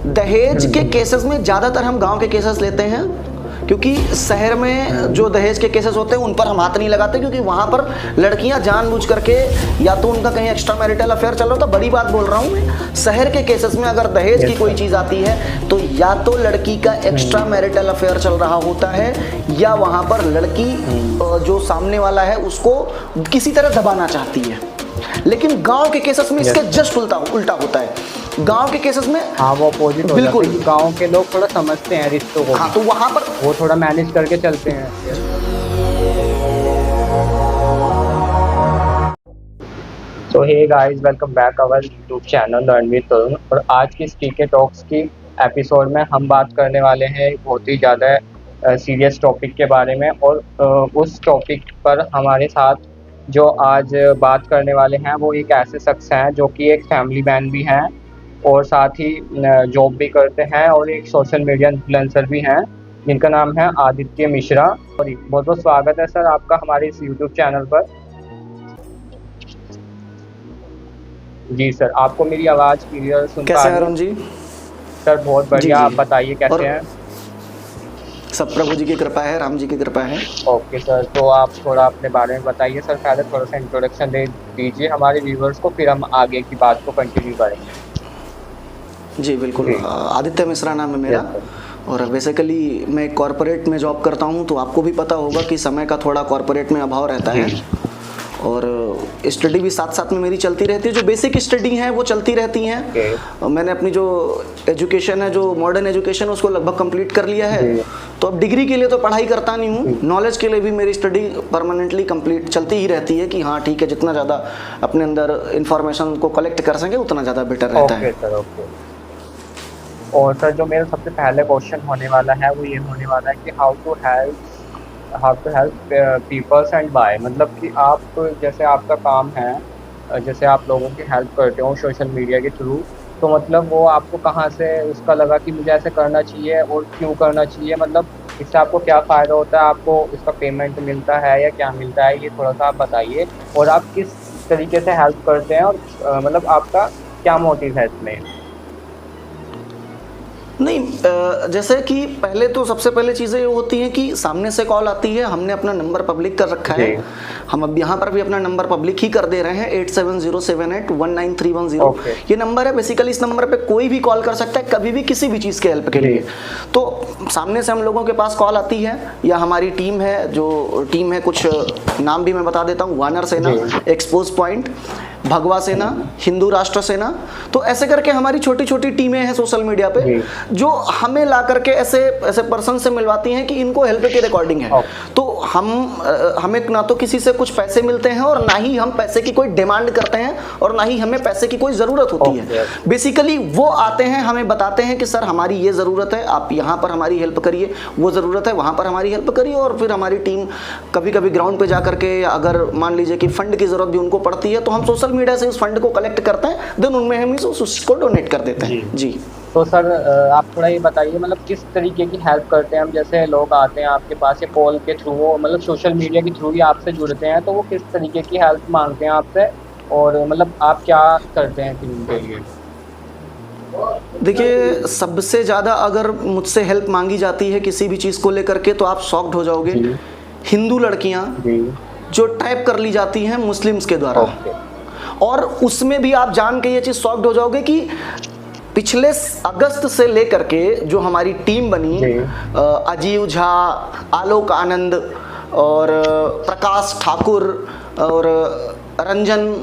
दहेज के केसेस में ज़्यादातर हम गांव के केसेस लेते हैं, क्योंकि शहर में जो दहेज के केसेस होते हैं उन पर हम हाथ नहीं लगाते, क्योंकि वहाँ पर लड़कियाँ जानबूझ करके या तो उनका कहीं एक्स्ट्रा मैरिटल अफेयर चल रहा होता, बड़ी बात बोल रहा हूँ मैं। शहर के केसेस में अगर दहेज की कोई चीज़ आती है तो या तो लड़की का एक्स्ट्रा मैरिटल अफेयर चल रहा होता है, या वहाँ पर लड़की जो सामने वाला है उसको किसी तरह दबाना चाहती है। लेकिन गांव के केसेस में इसके जस्ट उल्टा होता है। गांव के केसेस में हाँ वो अपोजिट हो जाता है। गांव के लोग थोड़ा समझते हैं रिश्तों को, हाँ, तो वहाँ पर वो थोड़ा मैनेज करके चलते हैं। So hey guys, welcome back our YouTube channel learn with Tarun. और आज की टीके टॉक्स की एपिसोड में हम बात करने वाले हैं बहुत ही ज़्यादा सीरियस टॉपिक के बारे में। और उस टॉपिक पर हमारे साथ जो आज बात करने वाले हैं वो एक ऐसे शख्स हैं जो कि एक फैमिली मैन भी हैं और साथ ही जॉब भी करते हैं और एक सोशल मीडिया इन्फ्लुएंसर भी हैं, जिनका नाम है आदित्य मिश्रा। और बहुत बहुत स्वागत है सर आपका हमारे इस यूट्यूब चैनल पर। जी सर, आपको मेरी आवाज़ क्लियर सुन पा कैसे रहे हैं अरुण जी? सर बहुत बढ़िया, आप बताइए कैसे हैं? सब प्रभु जी की कृपा है, राम जी की कृपा है। ओके सर, तो आप थोड़ा अपने बारे में बताइए सर, पहले थोड़ा सा इंट्रोडक्शन दे दीजिए हमारे व्यूवर्स को, फिर हम आगे की बात को कंटिन्यू करेंगे। जी बिल्कुल। आदित्य मिश्रा नाम है मेरा, और बेसिकली मैं कॉरपोरेट में जॉब करता हूं, तो आपको भी पता होगा कि समय का थोड़ा कॉरपोरेट में अभाव रहता है, और स्टडी भी साथ साथ में मेरी चलती रहती है। जो बेसिक स्टडी हैं वो चलती रहती हैं। मैंने अपनी जो एजुकेशन है, जो मॉडर्न एजुकेशन है, उसको लगभग कंप्लीट कर लिया है। तो अब डिग्री के लिए तो पढ़ाई करता नहीं हूँ, नॉलेज के लिए भी मेरी स्टडी परमानेंटली कंप्लीट चलती ही रहती है कि हाँ ठीक है, जितना ज़्यादा अपने अंदर इंफॉर्मेशन को कलेक्ट कर सकें उतना ज़्यादा बेटर रहता है। Sir okay. और सर जो मेरा सबसे पहले क्वेश्चन होने वाला है वो ये होने वाला है कि how to help peoples and by, मतलब कि आप जैसे आपका काम है, जैसे आप लोगों की हेल्प करते हो सोशल मीडिया के थ्रू, तो मतलब वो आपको कहाँ से उसका लगा कि मुझे ऐसे करना चाहिए और क्यों करना चाहिए, मतलब इससे आपको क्या फ़ायदा होता है, आपको इसका पेमेंट मिलता है या क्या मिलता है, ये थोड़ा सा आप बताइए। और आप किस तरीके से हेल्प करते हैं और मतलब आपका क्या मोटिव है इसमें? नहीं, जैसे कि पहले तो सबसे पहले चीज़ें ये होती हैं कि सामने से कॉल आती है, हमने अपना नंबर पब्लिक कर रखा है। हम अब यहाँ पर भी अपना नंबर पब्लिक ही कर दे रहे हैं, 8707819310। ये नंबर है। बेसिकली इस नंबर पे कोई भी कॉल कर सकता है कभी भी, किसी भी चीज़ के हेल्प के लिए। तो सामने से हम लोगों के पास कॉल आती है, या हमारी टीम है, जो टीम है, कुछ नाम भी मैं बता देता हूँ, वानर सेना, एक्सपोज पॉइंट, भगवा सेना, हिंदू राष्ट्र सेना। तो ऐसे करके हमारी छोटी छोटी टीमें हैं सोशल मीडिया पे, जो हमें ला करके ऐसे पर्सन से मिलवाती हैं कि इनको हेल्प की रिकॉर्डिंग है। तो हमें ना तो किसी से कुछ पैसे मिलते हैं और ना ही हम पैसे की कोई डिमांड करते हैं, और ना ही हमें पैसे की कोई ज़रूरत होती है। बेसिकली वो आते हैं, हमें बताते हैं कि सर हमारी ये ज़रूरत है, आप यहाँ पर हमारी हेल्प करिए, वो ज़रूरत है वहाँ पर हमारी हेल्प करिए। और फिर हमारी टीम कभी कभी ग्राउंड पे जा करके, अगर मान लीजिए कि फंड की ज़रूरत भी उनको पड़ती है, तो हम सोशल मीडिया से उस फंड को कलेक्ट करते हैं, देन उनमें हम उसको डोनेट कर देते हैं। जी तो सर आप थोड़ा ये बताइए, मतलब किस तरीके की हेल्प करते हैं हम? जैसे लोग आते हैं आपके पास, ये कॉल के थ्रू, वो मतलब सोशल मीडिया के थ्रू ही आपसे जुड़ते हैं, तो वो किस तरीके की हेल्प मांगते हैं आपसे, और मतलब आप क्या करते हैं फिर उनके लिए? देखिए, सबसे ज़्यादा अगर मुझसे हेल्प मांगी जाती है किसी भी चीज़ को लेकर के, तो आप शॉक्ड हो जाओगे। हिंदू लड़कियां जो ट्रैप कर ली जाती हैं मुस्लिम्स के द्वारा, और उसमें भी आप जान के ये चीज़ शॉक्ड हो जाओगे कि पिछले अगस्त से लेकर के जो हमारी टीम बनी, अजीव झा, आलोक आनंद और प्रकाश ठाकुर और रंजन,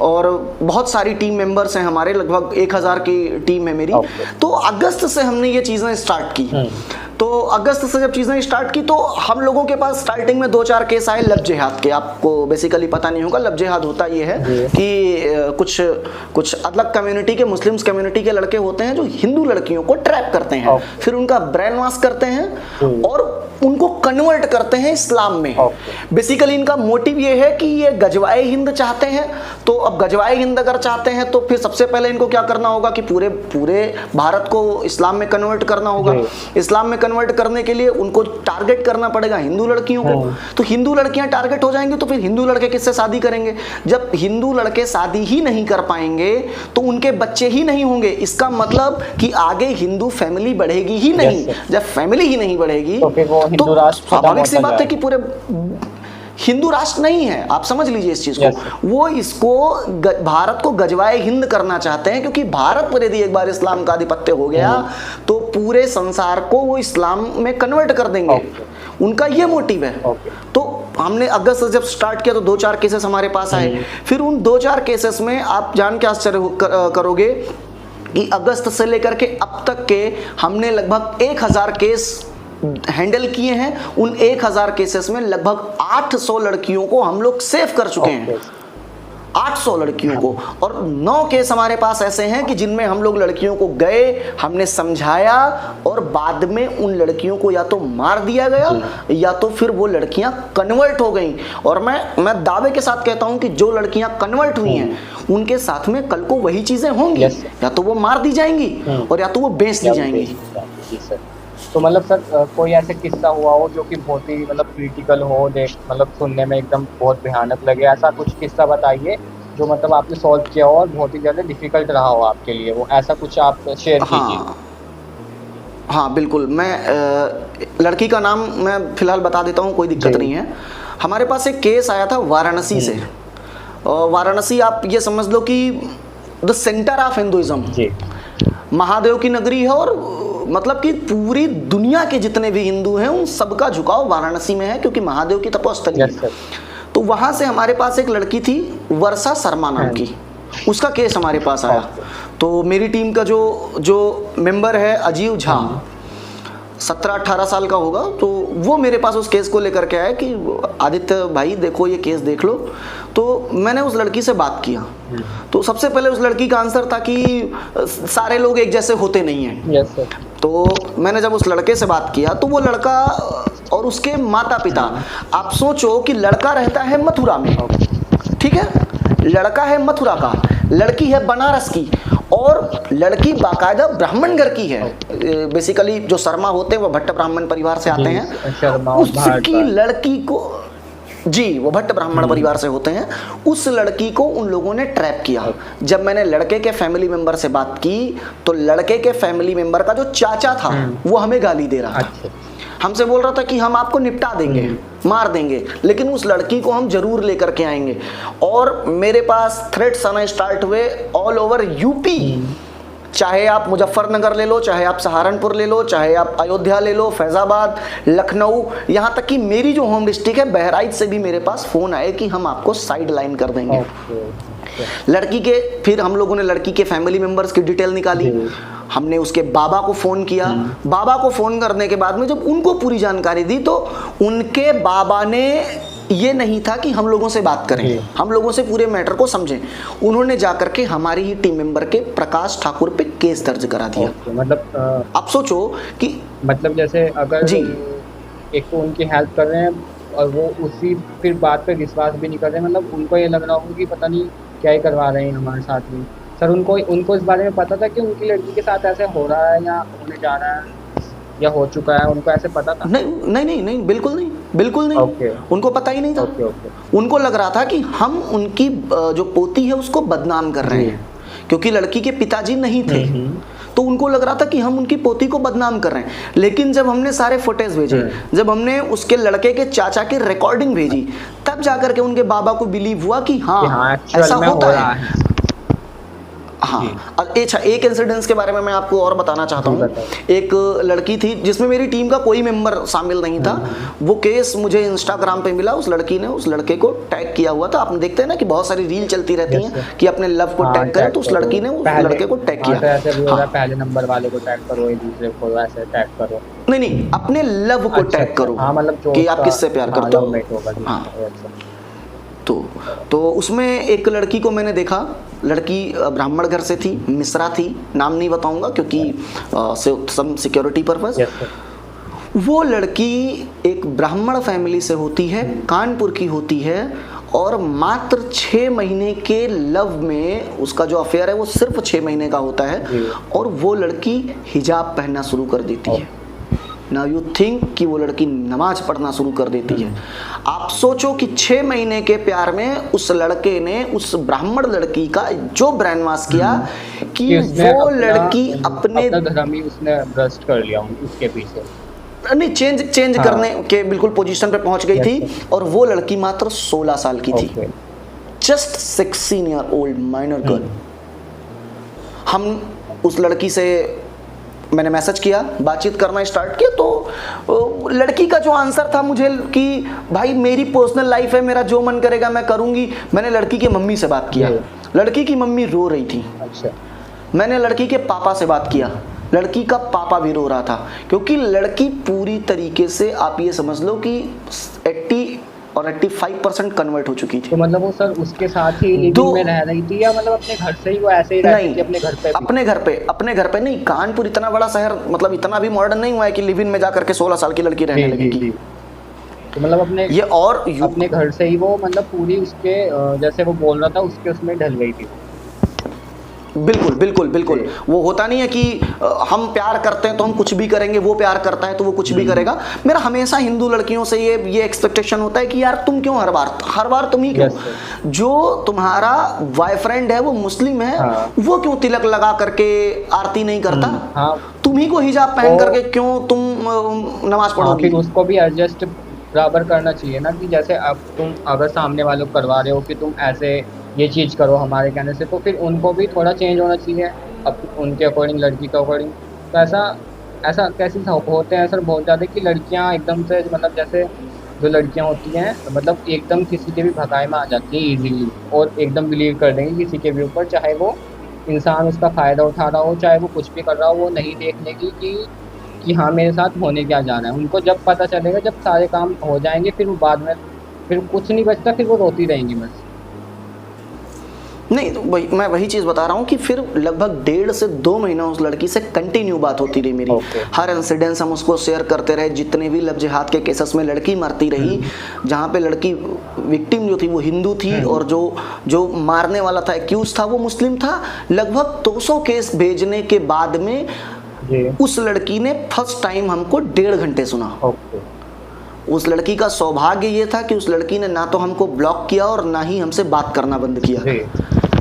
और बहुत सारी टीम मेंबर्स हैं हमारे, लगभग 1000 की टीम है मेरी। तो अगस्त से हमने ये चीज़ें स्टार्ट की। तो अगस्त से जब चीज़ें स्टार्ट की, तो हम लोगों के पास स्टार्टिंग में 2-4 केस आए लब जिहाद के। आपको बेसिकली पता नहीं होगा, लब जिहाद होता ये है कि कुछ अलग कम्युनिटी के, मुस्लिम्स कम्युनिटी के लड़के होते हैं जो हिंदू लड़कियों को ट्रैप करते हैं, फिर उनका ब्रेन वॉश करते हैं और उनको कन्वर्ट करते हैं इस्लाम में। बेसिकली इनका मोटिव ये है कि ये गजवाए हिंद चाहते हैं। तो अब गजवाए हिंद अगर चाहते हैं तो फिर सबसे पहले इनको क्या करना होगा कि पूरे भारत को इस्लाम में कन्वर्ट करना होगा। इस्लाम में कन्वर्ट करने के लिए उनको टारगेट करना पड़ेगा हिंदू लड़कियों को, तो हिंदू लड़कियां टारगेट हो जाएंगी, तो फिर हिंदू लड़के किससे शादी करेंगे? जब हिंदू लड़के शादी ही नहीं कर पाएंगे तो उनके बच्चे ही नहीं होंगे, इसका मतलब कि आगे हिंदू फैमिली बढ़ेगी ही नहीं। जब फैमिली ही नहीं बढ़ेगी तो स्वाभाविक सी बात है कि पूरे हिंदू राष्ट्र नहीं है। आप समझ लीजिए इस चीज को। वो इसको भारत को गजवाए हिंद करना चाहते हैं, क्योंकि भारत पर यदि एक बार इस्लाम का आधिपत्य हो गया तो पूरे संसार को वो इस्लाम में कन्वर्ट कर देंगे। उनका ये मोटिव है। तो हमने अगस्त से जब स्टार्ट किया तो 2-4 केसेस हमारे पास आए। फिर उन 2-4 केसेस में आप जान के आश्चर्य करोगे कि अगस्त से लेकर के अब तक के हमने लगभग 1000 केस हैंडल किए हैं। उन 1000 केसेस में लगभग 800 लड़कियों को हम लोग सेव कर चुके हैं, 800 लड़कियों को। और 9 केस हमारे पास ऐसे हैं कि जिनमें हम लोग लड़कियों को गए, हमने समझाया और बाद में उन लड़कियों को या तो मार दिया गया या तो फिर वो लड़कियां कन्वर्ट हो गई। और मैं दावे के साथ कहता हूं कि जो लड़कियां कन्वर्ट हुई हैं उनके साथ में कल को वही चीजें होंगी, या तो वो मार दी जाएंगी और या तो वो बेच दी जाएंगी। तो मतलब सर कोई ऐसा किस्सा हुआ हो जो कि बहुत ही मतलब क्रिटिकल हो, मतलब सुनने में एकदम बहुत भयानक लगे, ऐसा कुछ किस्सा बताइए जो मतलब आपने सॉल्व किया हो और बहुत ही ज़्यादा डिफिकल्ट रहा हो आपके लिए, वो ऐसा कुछ आप शेयर कीजिए। हाँ बिल्कुल, मैं लड़की का नाम मैं फिलहाल बता देता हूँ, कोई दिक्कत नहीं है। हमारे पास एक केस आया था वाराणसी से। वाराणसी आप ये समझ लो कि the centre of Hinduism, Mahadev की नगरी है, और मतलब कि पूरी दुनिया के जितने भी हिंदू हैं उन सबका झुकाव वाराणसी में है, क्योंकि महादेव की तपोस्थली है। तो वहां से हमारे पास एक लड़की थी वर्षा शर्मा नाम की, उसका केस हमारे पास आया। तो मेरी टीम का जो मेंबर है अजीव झा, 17-18 साल का होगा, तो वो मेरे पास उस केस को लेकर के आया कि आदित्य भाई देखो ये केस देख लो। तो मैंने उस लड़की से बात किया। तो सबसे पहले उस लड़की का आंसर था कि सारे लोग एक जैसे होते नहीं हैं। तो मैंने जब उस लड़के से बात किया तो वो लड़का और उसके माता पिता, आप सोचो कि लड़का रहता है मथुरा में, ठीक है, लड़का है मथुरा का, लड़की है बनारस की, और लड़की बाकायदा ब्राह्मण घर की है। बेसिकली जो शर्मा होते हैं वो भट्ट ब्राह्मण परिवार से आते हैं। उसकी लड़की को, जी वो भट्ट ब्राह्मण परिवार से होते हैं, उस लड़की को उन लोगों ने ट्रैप किया। जब मैंने लड़के के फैमिली मेंबर से बात की तो लड़के के फैमिली मेंबर का जो चाचा था वो हमें गाली दे रहा था, हमसे बोल रहा था कि हम आपको निपटा देंगे, मार देंगे, लेकिन उस लड़की को हम जरूर लेकर के आएंगे। और मेरे पास थ्रेट्स आना स्टार्ट हुए ऑल ओवर यूपी, चाहे आप मुजफ्फरनगर ले लो, चाहे आप सहारनपुर ले लो, चाहे आप अयोध्या ले लो, फैजाबाद, लखनऊ, यहाँ तक कि मेरी जो होम डिस्ट्रिक्ट है बहराइच से भी मेरे पास फोन आए कि हम आपको साइड लाइन कर देंगे। लड़की के, फिर हम लोगों ने लड़की के फैमिली मेंबर्स की डिटेल निकाली, हमने उसके बाबा को फ़ोन किया। बाबा को फ़ोन करने के बाद में जब उनको पूरी जानकारी दी तो उनके बाबा ने ये नहीं था कि हम लोगों से बात करें, हम लोगों से पूरे मैटर को समझें, उन्होंने जाकर के हमारी ही टीम मेंबर के प्रकाश ठाकुर पे केस दर्ज करा दिया। मतलब आप सोचो कि मतलब जैसे अगर जी एक तो उनकी हेल्प कर रहे हैं और वो उसी फिर बात पे विश्वास भी नहीं कर रहे, मतलब उनको ये लग रहा होगा कि पता नहीं क्या ही करवा रहे हैं हमारे साथ में। सर उनको इस बारे में पता था कि उनकी लड़की के साथ ऐसे हो रहा है या होने जा रहा है या हो चुका है, उनको ऐसे पता था? नहीं, बिल्कुल नहीं। उनको पता ही नहीं था। उनको लग रहा था कि हम उनकी जो पोती है उसको बदनाम कर रहे हैं, क्योंकि लड़की के पिताजी नहीं थे, तो उनको लग रहा था कि हम उनकी पोती को बदनाम कर रहे हैं। लेकिन जब हमने सारे फुटेज भेजे, जब हमने उसके लड़के के चाचा की रिकॉर्डिंग भेजी, तब जाकर के उनके बाबा को बिलीव हुआ कि हाँ ऐसा होता है। हाँ, अच्छा एक इंसिडेंस के बारे में मैं आपको और बताना चाहता हूँ। एक लड़की थी जिसमें मेरी टीम का कोई मेंबर शामिल नहीं था, वो केस मुझे इंस्टाग्राम पे मिला, उस लड़की ने उस लड़के को टैग किया हुआ था। आपने देखते हैं ना कि बहुत सारी रील चलती रहती हैं कि अपने लव को टैग करें, तो उस लड़की ने उस लड़के को टैग किया। पहले नंबर वाले को टैग करो, दूसरे को ऐसे टैग करो, नहीं अपने लव को टैग करो, मतलब कि आप किससे प्यार करते हो। हाँ, तो उसमें एक लड़की को मैंने देखा, लड़की ब्राह्मण घर से थी, मिश्रा थी, नाम नहीं बताऊंगा क्योंकि सम सिक्योरिटी पर्पस। वो लड़की एक ब्राह्मण फैमिली से होती है, कानपुर की होती है, और मात्र 6 महीने के लव में उसका जो अफेयर है वो सिर्फ 6 महीने का होता है, और वो लड़की हिजाब पहनना शुरू कर देती है। नाउ यू थिंक कि वो लड़की नमाज पढ़ना शुरू कर देती है। आप सोचो कि 6 महीने के प्यार में उस लड़के ने उस ब्राह्मण लड़की का जो ब्रेन वॉश किया कि वो लड़की अपने धर्म ही उसने भ्रष्ट कर लिया उसके पीछे, नहीं चेंज करने के बिल्कुल पोजीशन पे पहुंच गई थी। और वो लड़की मात्र 16 साल की थी, just 16 year old minor girl. हम उस लड़की से मैंने मैसेज किया, बातचीत करना स्टार्ट किया, तो लड़की का जो आंसर था मुझे कि भाई मेरी पर्सनल लाइफ है, मेरा जो मन करेगा मैं करूंगी। मैंने लड़की की मम्मी से बात किया, लड़की की मम्मी रो रही थी। अच्छा। मैंने लड़की के पापा से बात किया, लड़की का पापा भी रो रहा था, क्योंकि लड़की पूरी तरीके से आप ये समझ लो कि 80 और 85% कन्वर्ट हो चुकी थी। तो मतलब वो सर उसके साथ ही लिविंग में रह रही थी, या मतलब अपने घर से ही वो ऐसे ही रहती थी अपने घर पे? अपने घर पे नहीं। कानपुर इतना बड़ा शहर, मतलब इतना भी मॉडर्न नहीं हुआ है कि लिव इन में जाकर के 16 साल की लड़की रहने लगेगी। तो मतलब अपने ये और अपने घर से ही वो मतलब पूरी उसके जैसे वो बोल रहा था उसके उसमें ढल गई थी। बिल्कुल बिल्कुल बिल्कुल। वो होता नहीं है कि हम प्यार करते हैं तो हम कुछ भी करेंगे, वो प्यार करता है तो वो कुछ भी करेगा। मेरा हमेशा हिंदू लड़कियों से ये एक्सपेक्टेशन होता है कि यार तुम क्यों हर बार तुम ही क्यों, जो तुम्हारा बॉयफ्रेंड है वो मुस्लिम है, वो क्यों तिलक लगा करके आरती नहीं करता, तुम ही को हिजाब पहन करके क्यों तुम नमाज पढ़ोगी। फिर उसको भी एडजस्ट बराबर करना चाहिए ना, कि जैसे अब तुम अगर सामने वालों को करवा रहे हो कि तुम ऐसे ये चीज़ करो हमारे कहने से, तो फिर उनको भी थोड़ा चेंज होना चाहिए अब उनके अकॉर्डिंग, लड़की के अकॉर्डिंग। तो ऐसा कैसे होते हैं सर बहुत ज़्यादा कि लड़कियां एकदम से, मतलब जैसे जो लड़कियां होती हैं मतलब एकदम किसी के भी भगाए में आ जाती हैं इजीली, और एकदम बिलीव कर देंगे किसी के भी ऊपर, चाहे वो इंसान उसका फ़ायदा उठा रहा हो, चाहे वो कुछ भी कर रहा हो, वो नहीं देखने की कि हाँ मेरे साथ होने क्या जा रहा है। उनको जब पता चलेगा, जब सारे काम हो जाएंगे, फिर वो बाद में फिर कुछ नहीं बचता, फिर वो रोती रहेंगी बस। नहीं तो मैं वही चीज़ बता रहा हूँ कि फिर लगभग 1.5 से 2 महीना उस लड़की से कंटिन्यू बात होती रही मेरी। हर इंसिडेंस हम उसको शेयर करते रहे, जितने भी लव जिहाद के केसेस में लड़की मरती रही, जहाँ पे लड़की विक्टिम जो थी वो हिंदू थी और जो मारने वाला था, एक्यूज था, वो मुस्लिम था। लगभग 200 केस भेजने के बाद में उस लड़की ने फर्स्ट टाइम हमको 1.5 घंटे सुना। उस लड़की का सौभाग्य ये था कि उस लड़की ने ना तो हमको ब्लॉक किया और ना ही हमसे बात करना बंद किया।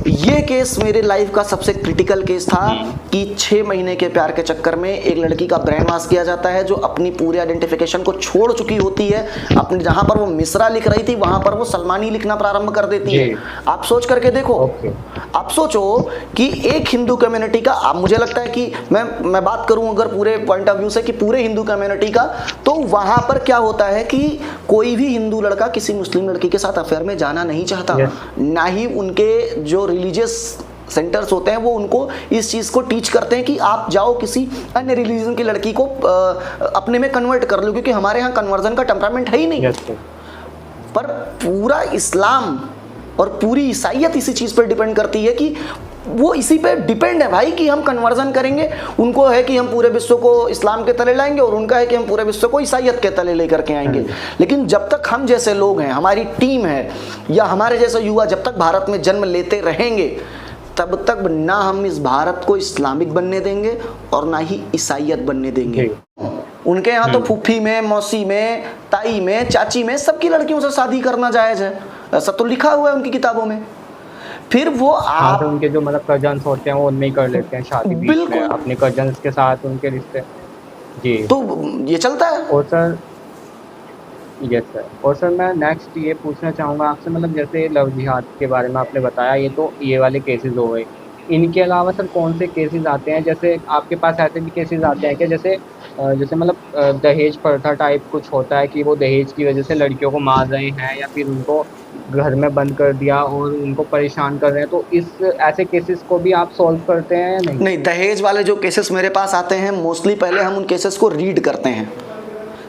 ये केस मेरे लाइफ का सबसे क्रिटिकल केस था कि 6 महीने के प्यार के चक्कर में एक लड़की का ब्रेन वॉश किया जाता है, जो अपनी पूरी आइडेंटिफिकेशन को छोड़ चुकी होती है। अपने जहां पर वो मिश्रा लिख रही थी वहां पर वो सलमानी लिखना प्रारंभ कर देती है। आप सोच करके देखो, आप सोचो कि एक हिंदू कम्युनिटी का, आप मुझे लगता है कि मैं बात करूं अगर पूरे पॉइंट ऑफ व्यू से कि पूरे हिंदू कम्युनिटी का, तो वहां पर क्या होता है कि कोई भी हिंदू लड़का किसी मुस्लिम लड़की के साथ अफेयर में जाना नहीं चाहता, ना ही उनके जो रिलीजियस सेंटर्स होते हैं वो उनको इस चीज़ को टीच करते हैं कि आप जाओ किसी अन्य रिलीजन की लड़की को अपने में कन्वर्ट कर लो, क्योंकि हमारे यहाँ कन्वर्जन का टेम्परामेंट है ही नहीं। पर पूरा इस्लाम और पूरी ईसाइयत इसी चीज़ पर डिपेंड करती है कि वो इसी पे डिपेंड है भाई कि हम कन्वर्जन करेंगे। उनको है कि हम पूरे विश्व को इस्लाम के तले लाएंगे और उनका है कि हम पूरे विश्व को ईसाइयत के तले लेकर के आएंगे। लेकिन जब तक हम जैसे लोग हैं, हमारी टीम है या हमारे जैसे युवा जब तक भारत में जन्म लेते रहेंगे, तब तक ना हम इस भारत को इस्लामिक बनने देंगे और ना ही ईसाइयत बनने देंगे। उनके यहाँ तो फूफी में, मौसी में, ताई में, चाची में सबकी लड़कियों से शादी करना जायज़ है, ऐसा तो लिखा हुआ है उनकी किताबों में। फिर वो आप उनके जो मतलब कजन्स होते हैं वो उनमें कर लेते हैं शादी, बिल्कुल अपने कजन्स के साथ उनके रिश्ते। जी, तो ये चलता है। और सर यस सर, और सर मैं नेक्स्ट ये पूछना चाहूँगा आपसे, मतलब जैसे लव जिहाद के बारे में आपने बताया, ये तो ये वाले केसेस हो गए, इनके अलावा सर कौन से केसेस आते हैं? जैसे आपके पास ऐसे भी केसेस आते हैं क्या, जैसे मतलब दहेज प्रथा टाइप कुछ होता है कि वो दहेज की वजह से लड़कियों को मार रहे हैं या फिर उनको घर में बंद कर दिया और उनको परेशान कर रहे हैं, तो इस ऐसे केसेस को भी आप सॉल्व करते हैं या नहीं? नहीं, दहेज वाले जो केसेस मेरे पास आते हैं, मोस्टली पहले हम उन केसेस को रीड करते हैं।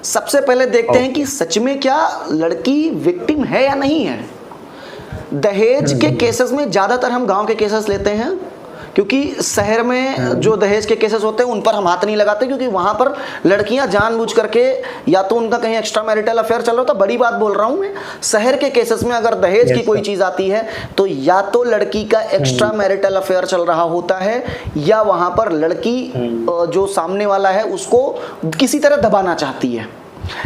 सबसे पहले देखते हैं कि सच में क्या लड़की विक्टिम है या नहीं है। दहेज के केसेस में ज़्यादातर हम गांव के केसेस लेते हैं, क्योंकि शहर में जो दहेज के केसेस होते हैं उन पर हम हाथ नहीं लगाते, क्योंकि वहां पर लड़कियां जानबूझ करके या तो उनका कहीं एक्स्ट्रा मैरिटल अफेयर चल रहा होता, बड़ी बात बोल रहा हूं मैं। शहर के केसेस में अगर दहेज की कोई चीज आती है तो या तो लड़की का एक्स्ट्रा मैरिटल अफेयर चल रहा होता है, या वहां पर लड़की जो सामने वाला है उसको किसी तरह दबाना चाहती है।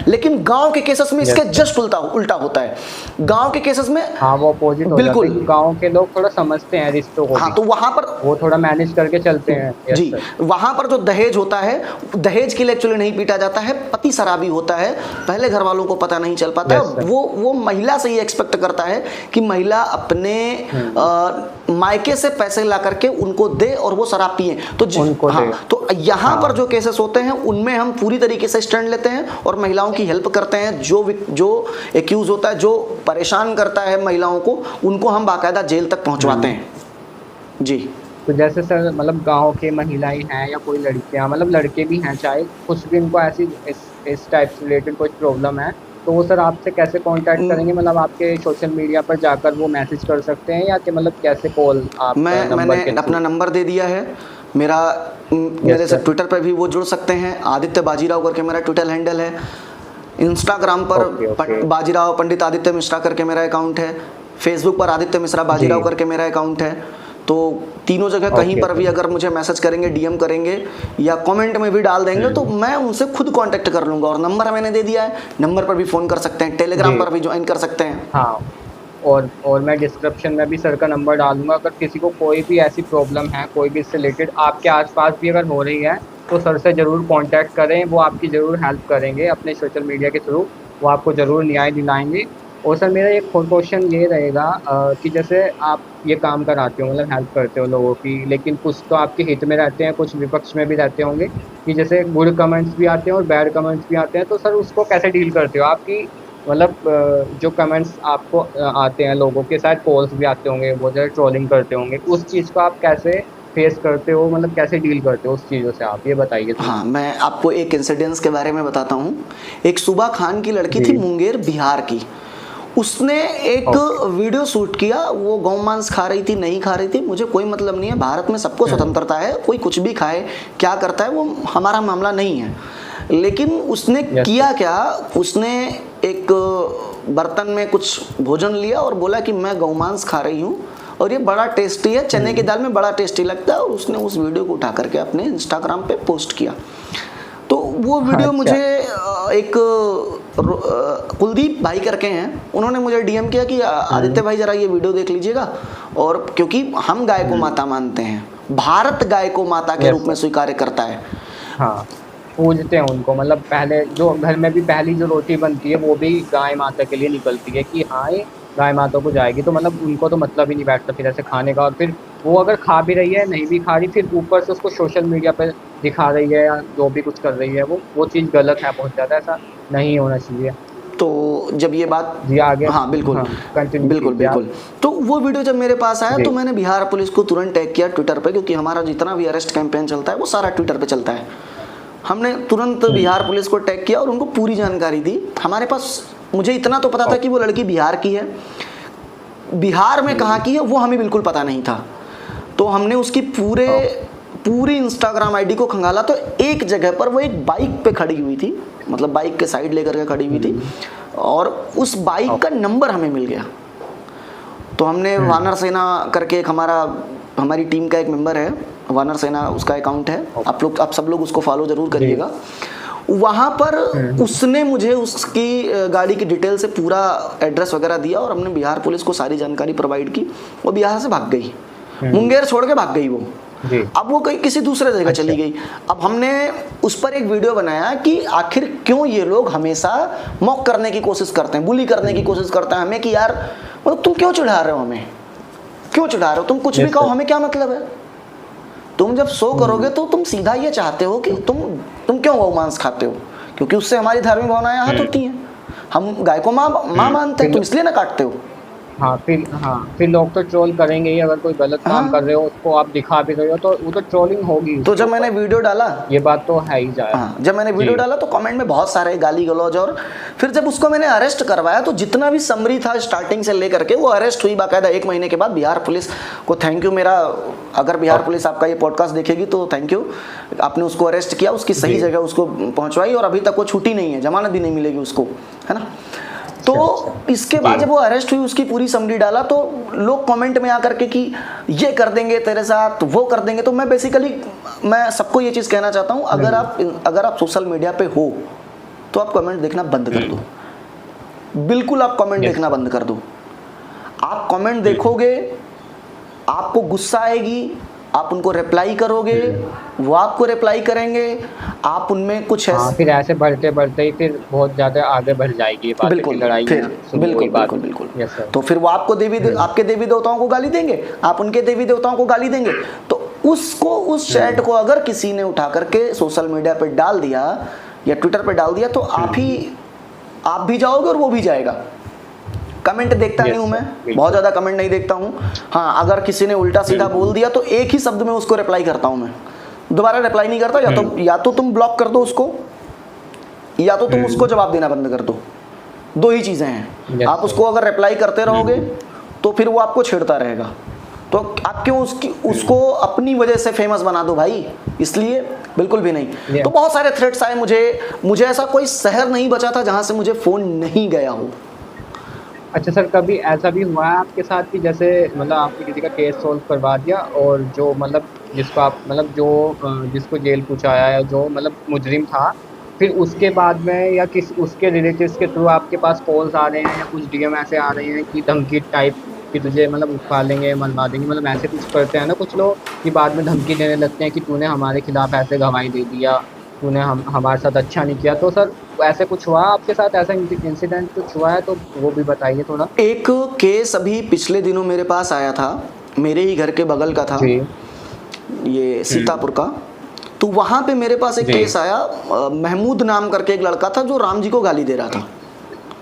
लेकिन गांव के केसेस में इसके जस्ट उल्टा होता है। गांव के केसेस में हाँ वो अपोजिट हो जाता है। गांव के लोग थोड़ा समझते हैं रिश्तों को। हाँ, तो वहां पर वो थोड़ा मैनेज करके चलते हैं। जी, वहां पर जो दहेज होता है, दहेज के लिए एक्चुअली नहीं पीटा जाता है, पति शराबी होता है, पहले घर वालों को पता नहीं चल पाता है। वो महिला से ही एक्सपेक्ट करता है कि महिला अपने मायके से पैसे ला करके उनको दे और वो शराब पिए। तो हाँ, तो यहाँ पर जो केसेस होते हैं उनमें हम पूरी तरीके से स्टैंड लेते हैं और महिलाओं की हेल्प करते हैं। जो एक्यूज होता है, जो परेशान करता है महिलाओं को, उनको हम बाकायदा जेल तक पहुंचवाते हैं। जी, तो जैसे सर मतलब गांव के महिलाएं हैं या कोई लड़कियां, मतलब लड़के भी हैं, चाहे कुछ भी उनको ऐसी इस टाइप से रिलेटेड कोई प्रॉब्लम है, तो वो सर आपसे कैसे कांटेक्ट करेंगे? मतलब आपके सोशल मीडिया पर जाकर वो मैसेज कर सकते हैं या कि मतलब कैसे कॉल? आप मैंने अपना नंबर दे दिया है मेरे से ट्विटर पर भी वो जुड़ सकते हैं। आदित्य बाजीराव करके मेरा ट्विटर हैंडल है। इंस्टाग्राम पर बाजीराव पंडित आदित्य मिश्रा करके मेरा अकाउंट है। फेसबुक पर आदित्य मिश्रा बाजीराव करके मेरा अकाउंट है। तो तीनों जगह कहीं पर भी अगर मुझे मैसेज करेंगे, डीएम करेंगे या कमेंट में भी डाल देंगे तो मैं उनसे खुद कांटेक्ट कर लूंगा। और नंबर मैंने दे दिया है, नंबर पर भी फ़ोन कर सकते हैं, टेलीग्राम पर भी ज्वाइन कर सकते हैं। हाँ, और मैं डिस्क्रिप्शन में भी सर का नंबर डालूंगा। अगर किसी को कोई भी ऐसी प्रॉब्लम है, कोई भी इससे रिलेटेड आपके आसपास भी अगर हो रही है, तो सर से ज़रूर कांटेक्ट करें। वो आपकी ज़रूर हेल्प करेंगे अपने सोशल मीडिया के थ्रू। वो आपको ज़रूर न्याय दिलाएंगे। और सर मेरा एक क्वेश्चन ये रहेगा कि जैसे आप ये काम कराते हो, मतलब हेल्प करते हो लोगों की, लेकिन कुछ तो आपके हित में रहते हैं, कुछ विपक्ष में भी रहते होंगे कि जैसे गुड कमेंट्स भी आते हैं और बैड कमेंट्स भी आते हैं। तो सर उसको कैसे डील करते हो? आपकी मतलब जो कमेंट्स आपको आते हैं लोगों के, शायद कॉल्स भी आते होंगे, बहुत ज़्यादा ट्रोलिंग करते होंगे, उस चीज़ को आप कैसे फेस करते हो? मतलब कैसे डील करते हो उस चीज़ों से, आप ये बताइए। हाँ, मैं आपको एक इंसिडेंस के बारे में बताता हूँ। एक सुबह खान की लड़की थी, मुंगेर बिहार की। उसने एक वीडियो शूट किया। वो गौमांस खा रही थी, नहीं खा रही थी, मुझे कोई मतलब नहीं है। भारत में सबको स्वतंत्रता है, कोई कुछ भी खाए, क्या करता है वो हमारा मामला नहीं है। लेकिन उसने किया क्या, उसने एक बर्तन में कुछ भोजन लिया और बोला कि मैं गौमांस खा रही हूँ और ये बड़ा टेस्टी है, चने की दाल में बड़ा टेस्टी लगता है। और उसने उस वीडियो को उठा करके अपने इंस्टाग्राम पे पोस्ट किया। तो वो वीडियो मुझे एक कुलदीप भाई करके हैं, उन्होंने मुझे डीएम किया कि आदित्य भाई जरा ये वीडियो देख लीजिएगा। और क्योंकि हम गाय को माता मानते हैं, भारत गाय को माता के रूप में स्वीकार करता है। हाँ, पूजते हैं उनको। मतलब पहले जो घर में भी पहली जो रोटी बनती है वो भी गाय माता के लिए निकलती है कि हाँ ये गाय माता को जाएगी। तो मतलब उनको तो मतलब ही नहीं बैठता फिर ऐसे खाने का। और फिर वो अगर खा भी रही है, नहीं भी खा रही, फिर ऊपर से उसको सोशल मीडिया पर दिखा रही है या जो भी कुछ कर रही है, वो चीज़ गलत है बहुत ज़्यादा। ऐसा नहीं होना चाहिए। तो जब ये बात जी आगे, हाँ बिल्कुल, बिल्कुल। तो वो वीडियो जब मेरे पास आया तो मैंने बिहार पुलिस को तुरंत टैग किया ट्विटर पे, क्योंकि हमारा जितना भी अरेस्ट कैंपेन चलता है वो सारा ट्विटर पे चलता है। हमने तुरंत बिहार पुलिस को टैग किया और उनको पूरी जानकारी दी। हमारे पास, मुझे इतना तो पता था कि वो लड़की बिहार की है, बिहार में कहाँ की है वो हमें बिल्कुल पता नहीं था। तो हमने उसकी पूरी इंस्टाग्राम आईडी को खंगाला। तो एक जगह पर वो एक बाइक पे खड़ी हुई थी, मतलब बाइक के साइड लेकर के खड़ी हुई थी, और उस बाइक का नंबर हमें मिल गया। तो हमने वानर सेना करके एक हमारी टीम का एक मेंबर है, वानर सेना उसका अकाउंट है, आप सब लोग उसको फॉलो जरूर करिएगा। वहाँ पर उसने मुझे उसकी गाड़ी की डिटेल से पूरा एड्रेस वगैरह दिया और हमने बिहार पुलिस को सारी जानकारी प्रोवाइड की। वो बिहार से भाग गई, मुंगेर छोड़ के भाग गई वो। अब वो कहीं किसी दूसरे जगह चली गई। अब हमने उस पर एक वीडियो बनाया कि आखिर क्यों ये लोग हमेशा मॉक करने की कोशिश करते हैं, बुली करने की कोशिश करते हैं हमें, कि यार मतलब तुम क्यों चिढ़ा रहे हो हमें, क्यों चिढ़ा रहे हो, तुम कुछ भी कहो, हमें क्या मतलब है। तुम जब शो करोगे तो तुम सीधा ये चाहते हो कि तुम क्यों गौमांस खाते हो, क्योंकि उससे हमारी धार्मिक भावनाएं आहत होती हैं। हम गाय को माँ मानते हैं, तुम इसलिए ना काटते हो। फिर लोग तो ट्रोल करेंगे ही, अगर कोई गलत काम हाँ। कर रहे हो उसको आप दिखा भी रहे हो तो वो तो ट्रोलिंग होगी तो उसके जब मैंने ऊपर। वीडियो डाला, ये बात तो है ही जाए। हाँ, जब मैंने वीडियो जी। डाला तो कमेंट में बहुत सारे गाली गलौज, और फिर जब उसको मैंने अरेस्ट करवाया तो जितना भी समरी था स्टार्टिंग से लेकर के, वो अरेस्ट हुई बाकायदा 1 महीने के बाद। बिहार पुलिस को थैंक यू मेरा, अगर बिहार पुलिस आपका ये पॉडकास्ट देखेगी तो थैंक यू, आपने उसको अरेस्ट किया, उसकी सही जगह उसको पहुंचवाई, और अभी तक वो छुट्टी नहीं है, जमानत भी नहीं मिलेगी उसको, है ना। तो इसके बाद जब वो अरेस्ट हुई, उसकी पूरी समरी डाला, तो लोग कमेंट में आकर के कि ये कर देंगे तेरे साथ, वो कर देंगे। तो मैं बेसिकली मैं सबको ये चीज़ कहना चाहता हूँ, अगर आप सोशल मीडिया पे हो तो आप कमेंट देखना बंद कर दो, बिल्कुल आप कमेंट देखना बंद कर दो। आप कमेंट देखोगे, आपको गुस्सा आएगी, आप उनको रिप्लाई करोगे, वो आपको रिप्लाई करेंगे, आप उनमें कुछ हाँ, फिर ऐसे बढ़ते बढ़ते ही फिर बहुत ज़्यादा आगे बढ़ जाएगी ये बात, बिल्कुल, लड़ाई फिर बिल्कुल बात। बिल्कुल बिल्कुल। Yes sir. तो फिर वो आपको आपके देवी देवताओं को गाली देंगे, आप उनके देवी देवताओं को गाली देंगे। तो उस चैट को अगर किसी ने उठा करके सोशल मीडिया पे डाल दिया या ट्विटर पे डाल दिया, तो आप भी जाओगे और वो भी जाएगा। कमेंट देखता नहीं हूँ मैं, बहुत ज़्यादा कमेंट नहीं देखता हूँ। हाँ, अगर किसी ने उल्टा सीधा बोल दिया तो एक ही शब्द में उसको रिप्लाई करता हूँ मैं, दोबारा रिप्लाई नहीं करता। या तो तुम ब्लॉक कर दो उसको, या तो तुम उसको जवाब देना बंद कर दो, दो ही चीज़ें हैं। आप उसको अगर रिप्लाई करते रहोगे तो फिर वो आपको छेड़ता रहेगा, तो आप क्यों उसको अपनी वजह से फेमस बना दो भाई, इसलिए बिल्कुल भी नहीं। तो बहुत सारे थ्रेट्स आए मुझे ऐसा कोई शहर नहीं बचा था जहाँ से मुझे फ़ोन नहीं गया हो। अच्छा सर, कभी ऐसा भी हुआ है आपके साथ कि जैसे मतलब आपने किसी का केस सोल्व करवा दिया, और जो मतलब जिसको आप मतलब जिसको जेल पहुंचाया या जो मतलब मुजरिम था, फिर उसके बाद में या उसके रिलेटिव्स के थ्रू आपके पास कॉल्स आ रहे हैं या कुछ डीएम ऐसे आ रहे हैं कि धमकी टाइप कि तुझे मतलब उठा लेंगे, मरवा देंगे, मतलब ऐसे कुछ करते हैं ना कुछ लोग, कि बाद में धमकी देने लगते हैं कि तूने हमारे खिलाफ ऐसे गवाही दे दिया, तूने हमारे साथ अच्छा नहीं किया। तो सर ऐसे कुछ हुआ आपके साथ, ऐसा इंसिडेंट कुछ हुआ है तो वो भी बताइए थोड़ा। एक केस अभी पिछले दिनों मेरे पास आया था, मेरे ही घर के बगल का था, ये सीतापुर का। तो वहाँ पे मेरे पास एक केस आया, महमूद नाम करके एक लड़का था जो राम जी को गाली दे रहा था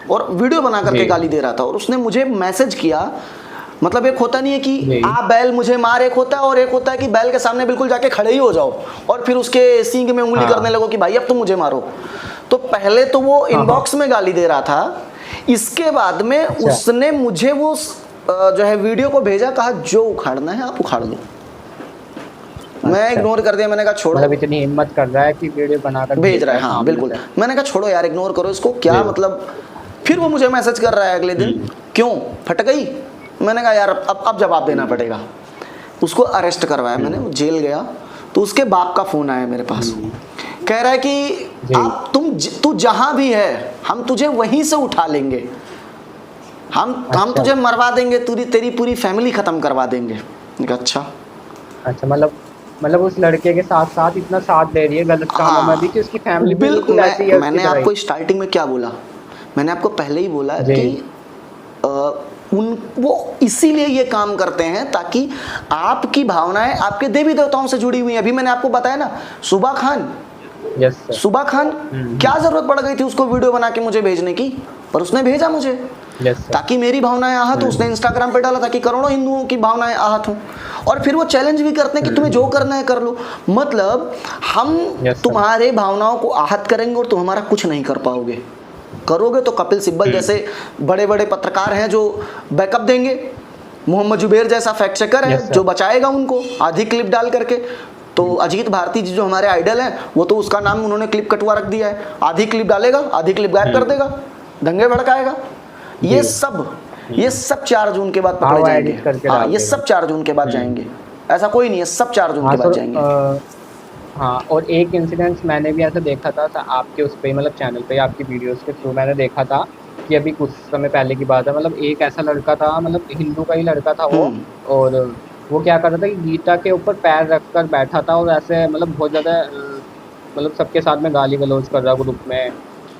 और वीडियो बना करके गाली दे रहा था, और उसने मुझे मैसेज किया। मतलब एक होता नहीं है कि आ बैल मुझे मार, एक होता है, और एक होता है कि बैल के सामने बिल्कुल जाके खड़े ही हो जाओ और फिर उसके सींग में उंगली करने लगो कि भाई अब तुम मुझे मारो। तो पहले तो वो इनबॉक्स में गाली दे रहा था, इसके बाद में उसने मुझे वो जो है वीडियो को भेजा, कहा जो उखाड़ना है आप उखाड़ लो। मैं इग्नोर कर दिया, मैंने कहा छोड़ो। मतलब इतनी हिम्मत कर रहा है कि वीडियो बनाकर भेज रहा है, हाँ बिल्कुल। मैंने कहा छोड़ो यार, इग्नोर करो इसको, क्या मतलब। फिर वो मुझे मैसेज कर रहा है अगले दिन, क्यों फट गई। मैंने कहा यार अब जवाब देना पड़ेगा। उसको अरेस्ट करवाया मैंने, जेल गया। तो उसके बाप का फ़ोन आया मेरे पास, कह रहा है कि आप तू जहाँ भी है हम तुझे वहीं से उठा लेंगे, हम तुझे मरवा देंगे, तेरी पूरी फैमिली ख़त्म करवा देंगे। अच्छा मतलब उस लड़के के साथ साथ इतना साथ दे रही है गलत कामों में भी कि उसकी फैमिली बिल्कुल ऐसी है। मैंने आपको स्टार्टिंग में क्या बोला, मैंने आपको पहले ही बोला कि वो इसीलिए ये काम करते हैं ताकि आपकी भावनाएं आपके देवी देवताओं से जुड़ी हुई हैं। अभी मैंने आपको बताया ना, सुबह खान क्या जरूरत पड़ गई थी उसको वीडियो बना के मुझे भेजने की, पर उसने भेजा मुझे ताकि मेरी भावनाएं आहत हो। उसने इंस्टाग्राम पे डाला ताकि करोड़ों हिंदुओं की भावनाएं आहत हों, और फिर वो चैलेंज भी करते हैं कि तुम्हें जो करना है कर लो। मतलब हम तुम्हारे भावनाओं को आहत करेंगे और तुम हमारा कुछ नहीं कर पाओगे। करोगे तो कपिल सिब्बल जैसे बड़े बड़े पत्रकार हैं जो बैकअप देंगे, मोहम्मद जुबैर जैसा फैक्ट चेकर है जो बचाएगा उनको आधी क्लिप डाल करके। तो अजीत भारती जी जो हमारे आइडल हैं, वो तो उसका नाम उन्होंने क्लिप कटवा रख दिया है, आधी क्लिप डालेगा आधी क्लिप गायब कर देगा, दंगे भड़काएगा। ये सब 4 जून के बाद पकड़े जाएंगे। हाँ, ये सब 4 जून के बाद जाएंगे, ऐसा कोई नहीं है, सब 4 जून के बाद जाएंगे। हाँ, और एक इंसिडेंट मैंने भी ऐसा देखा था आपके उस पे मतलब चैनल पे आपकी वीडियोस के थ्रू मैंने देखा था कि अभी कुछ समय पहले की बात है। मतलब एक ऐसा लड़का था, मतलब हिंदू का ही लड़का था वो, और वो क्या कर रहा था कि गीता के ऊपर पैर रखकर बैठा था और ऐसे मतलब बहुत ज़्यादा मतलब सबके साथ में गाली गलौज कर रहा ग्रुप में,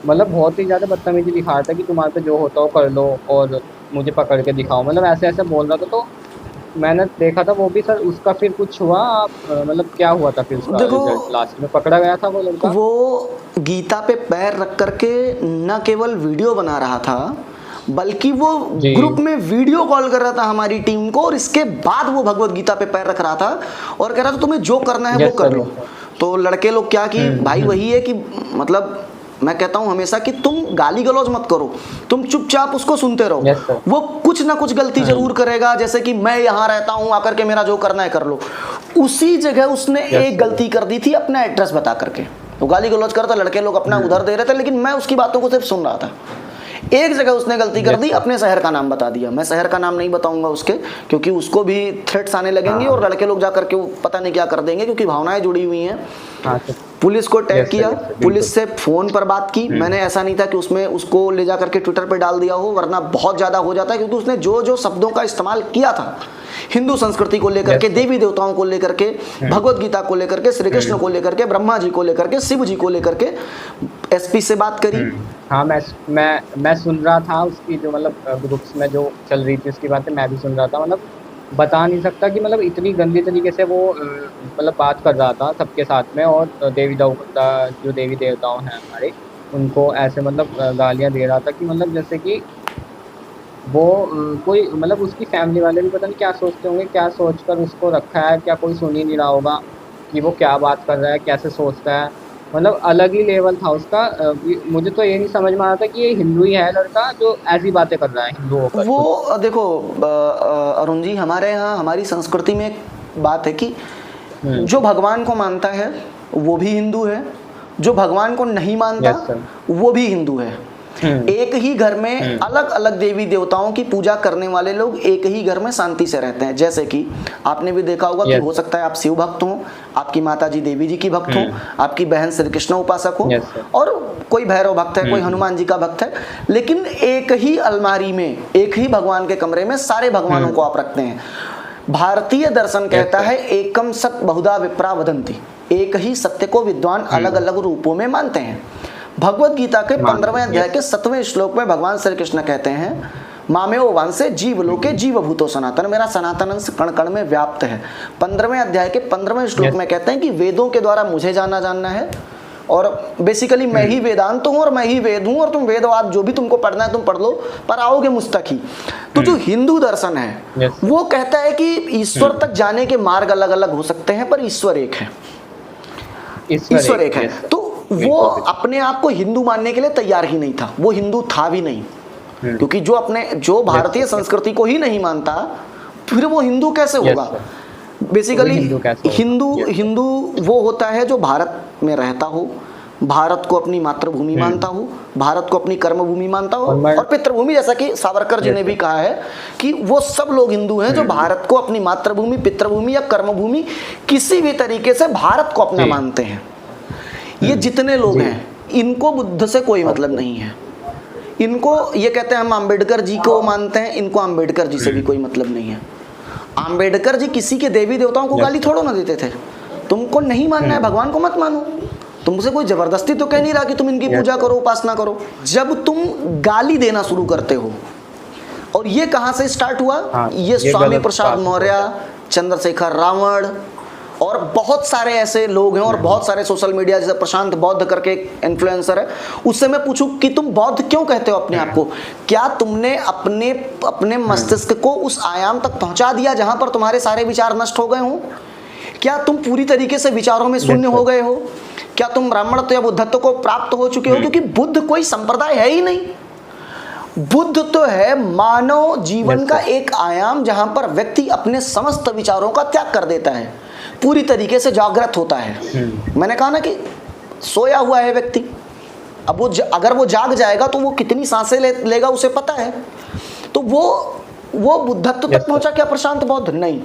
मतलब बहुत ही ज़्यादा बदतमीजी दिखा रहा था कि तुम्हारे पे जो होता हो कर लो और मुझे पकड़ के दिखाओ, मतलब ऐसे बोल रहा था। तो मैंने देखा था वो भी सर, उसका फिर कुछ हुआ मतलब क्या हुआ था फिर उसका? देखो लास्ट में पकड़ा गया था वो लड़का। वो गीता पे पैर रख करके न केवल वीडियो बना रहा था बल्कि वो जी। ग्रुप में वीडियो कॉल कर रहा था हमारी टीम को, और इसके बाद वो भगवत गीता पे पैर रख रहा था और कह रहा था तुम्हें जो करना है वो यस कर सर, लो। Yes sir. तो लड़के लोग क्या कि भाई वही है कि मतलब मैं कहता हूं हमेशा कि तुम गाली गलौज मत करो, तुम चुपचाप उसको सुनते रहो। Yes sir. वो कुछ ना कुछ गलती जरूर करेगा, जैसे कि मैं यहाँ रहता हूँ, आकर के मेरा जो करना है कर लो। उसी जगह उसने एक सर। गलती कर दी थी, अपना एड्रेस बता करके। वो गाली गलौज करता, लड़के लोग अपना उधर दे रहे थे, लेकिन मैं उसकी बातों को सिर्फ सुन रहा था। एक जगह उसने गलती कर दी, अपने शहर का नाम बता दिया। मैं शहर का नाम नहीं बताऊंगा उसके, क्योंकि उसको भी थ्रेट्स आने लगेंगे और लड़के लोग जाकर के पता नहीं क्या कर देंगे, क्योंकि भावनाएं जुड़ी हुई हैं। हाँ सर। पुलिस को टैग Yes sir, किया, yes sir, बिल्कुल। पुलिस से फोन पर बात की। मैंने ऐसा नहीं था कि उसमें उसको ले जा करके ट्विटर पे डाल दिया हो, वरना बहुत ज्यादा हो जाता है, क्योंकि उसने जो जो शब्दों का इस्तेमाल किया था हिंदू संस्कृति को लेकर के, देवी देवताओं को लेकर के, भगवत गीता को लेकर के, श्री कृष्ण को लेकर के, ब्रह्मा जी को लेकर के, शिव जी को लेकर के, एसपी से बात करी। हाँ, मैं सुन रहा था उसकी जो मतलब ग्रुप्स में जो चल रही थी उसकी बातें मैं भी सुन रहा था। मतलब बता नहीं सकता कि मतलब इतनी गंदी तरीके से वो मतलब बात कर रहा था सबके साथ में, और देवी देवता जो देवी देवताओं हैं हमारे, उनको ऐसे मतलब गालियाँ दे रहा था कि मतलब जैसे कि वो कोई मतलब उसकी फैमिली वाले भी पता नहीं क्या सोचते होंगे, क्या सोचकर उसको रखा है, क्या कोई सुन ही नहीं रहा होगा कि वो क्या बात कर रहा है, कैसे सोचता है। मतलब अलग ही लेवल था उसका। मुझे तो ये नहीं समझ में आ रहा था कि ये हिंदू ही है लड़का जो ऐसी बातें कर रहा है हिंदू होकर। वो देखो अरुण जी, हमारे यहाँ हमारी संस्कृति में एक बात है कि जो भगवान को मानता है वो भी हिंदू है, जो भगवान को नहीं मानता Yes, sir. वो भी हिंदू है। एक ही घर में अलग अलग देवी देवताओं की पूजा करने वाले लोग एक ही घर में शांति से रहते हैं। जैसे कि आपने भी देखा होगा कि Yes. हो सकता है आप शिव भक्त हो, आपकी माता जी देवी जी की भक्त हो, आपकी बहन श्री कृष्ण उपासक हो, Yes, sir. और कोई भैरव भक्त है, कोई हनुमान जी का भक्त है, लेकिन एक ही अलमारी में, एक ही भगवान के कमरे में सारे भगवानों को आप रखते हैं। भारतीय दर्शन कहता है एकम सत बहुधा विप्रा वदंती, एक ही सत्य को विद्वान अलग अलग रूपों में मानते हैं। भगवत गीता के 15वें अध्याय के 7वें श्लोक में भगवान श्री कृष्ण कहते हैं मामेव वांसे जीव लोके जीव भूतो सनातन, मेरा सनातन अंश कण कण में व्याप्त है। 15वें अध्याय के 15वें श्लोक में कहते हैं कि वेदों के द्वारा मुझे जानना है, और बेसिकली मैं ही वेदांत हूँ और मैं ही वेद हूँ, और तुम वेदवाद जो भी तुमको पढ़ना है तुम पढ़ लो, पर आओगे मुझ तक ही। तो जो हिंदू दर्शन है वो कहता है कि ईश्वर तक जाने के मार्ग अलग अलग हो सकते हैं, पर ईश्वर एक है, ईश्वर एक है। तो वो अपने आप को हिंदू मानने के लिए तैयार ही नहीं था, वो हिंदू था भी नहीं, क्योंकि जो भारतीय संस्कृति को ही नहीं मानता फिर वो हिंदू कैसे होगा। बेसिकली हिंदू वो होता है जो भारत में रहता हो, भारत को अपनी मातृभूमि मानता हो, भारत को अपनी कर्मभूमि मानता हो, और पितृभूमि, जैसा कि सावरकर जी ने भी कहा है कि वो सब लोग हिंदू हैं जो भारत को अपनी मातृभूमि, पितृभूमि या कर्मभूमि किसी भी तरीके से भारत को अपना मानते हैं। ये जितने लोग हैं इनको बुद्ध से कोई मतलब नहीं है। इनको ये कहते हैं हम अंबेडकर जी को मानते हैं, इनको अंबेडकर जी से भी कोई मतलब नहीं है। अंबेडकर जी किसी के देवी देवताओं को गाली थोड़ो ना देते थे। तुमको नहीं मानना है भगवान को मत मानो, तुमसे कोई जबरदस्ती तो कह नहीं रहा कि तुम इनकी पूजा करो, उपासना करो। जब तुम गाली देना शुरू करते हो, और ये कहां से स्टार्ट हुआ, ये स्वामी प्रसाद मौर्य, चंद्रशेखर रावण और बहुत सारे ऐसे लोग हैं, और बहुत सारे सोशल मीडिया, जैसे प्रशांत बौद्ध करके इन्फ्लुएंसर है, उससे मैं पूछूं कि तुम बौद्ध क्यों कहते हो अपने आप को? क्या तुमने अपने मस्तिष्क को उस आयाम तक पहुंचा दिया जहां पर तुम्हारे सारे विचार नष्ट हो गए हों? क्या तुम पूरी तरीके से विचारों में शून्य हो गए हो? क्या तुम ब्राह्मणत्व या बुद्धत्व को प्राप्त हो चुके हो? क्योंकि बुद्ध कोई संप्रदाय है ही नहीं, बुद्ध तो है मानव जीवन का एक आयाम जहां पर व्यक्ति अपने समस्त विचारों का त्याग कर देता है, पूरी तरीके से जागृत होता है। मैंने कहा ना कि सोया हुआ है व्यक्ति, अब वो अगर वो जाग जाएगा तो वो कितनी सांसें लेगा उसे पता है। तो वो बुद्धत्व तक पहुंचा क्या प्रशांत बौद्ध? नहीं।